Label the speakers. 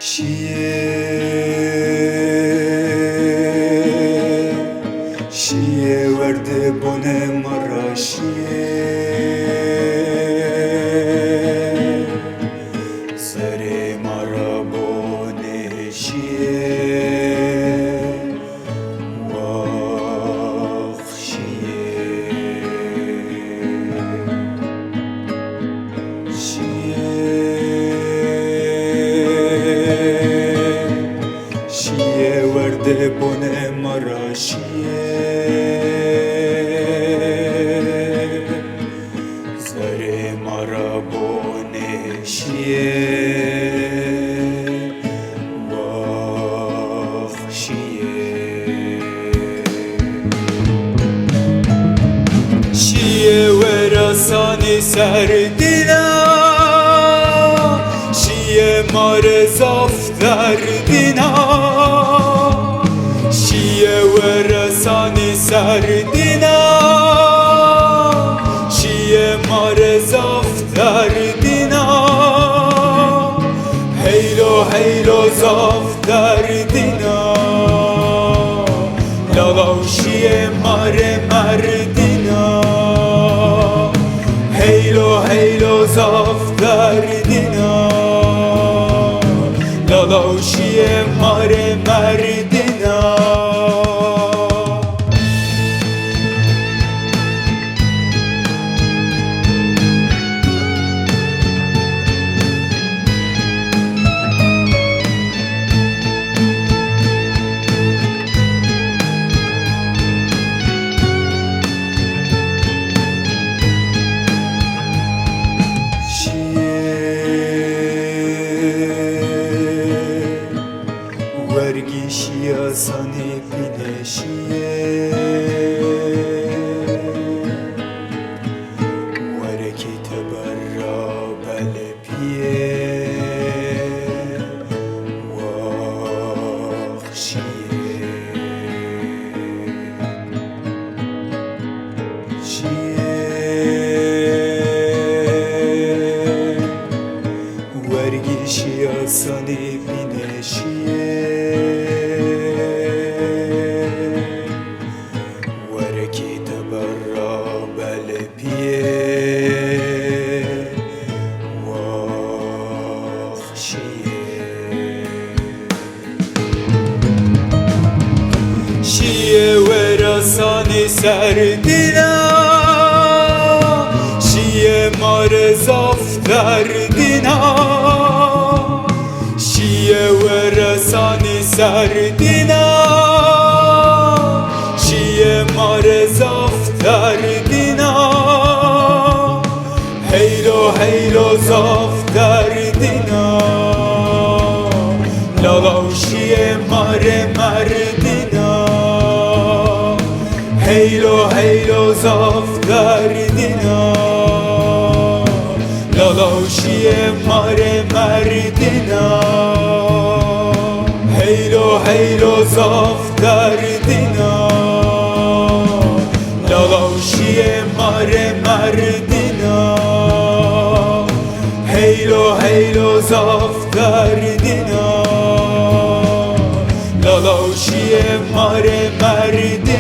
Speaker 1: شیه ورده بونه مرا سر مرا بونه واخ شیه ورده بونه مرا سر مرا بونه واخ شیه ورسانی سر دینا شیه مار زافتر دینا شیه ورسانی سر دینا شیه مار زافتر دینا هیلو زافتر دینا لالاو شیه مار مردینا هیلو زافتر دینا لالاو شیه مار مردینا شیه سانی بینه ورکی تبرا بل پیه واخ ورگی شیه سانی بینه شیه ورسانی سر دینا شیه مار زافتر دینا شیه ورسانی سر دینا شیه مار زافتر دینا هیلو زافتر دینا لالاو شیه مار مردینا هیلو زافتر دینا لالاو شیه مار مردینا هیلو زافتر دینا لالاو شیه مار مردینا هیلو زافتر دینا لالاو شیه مار مردینا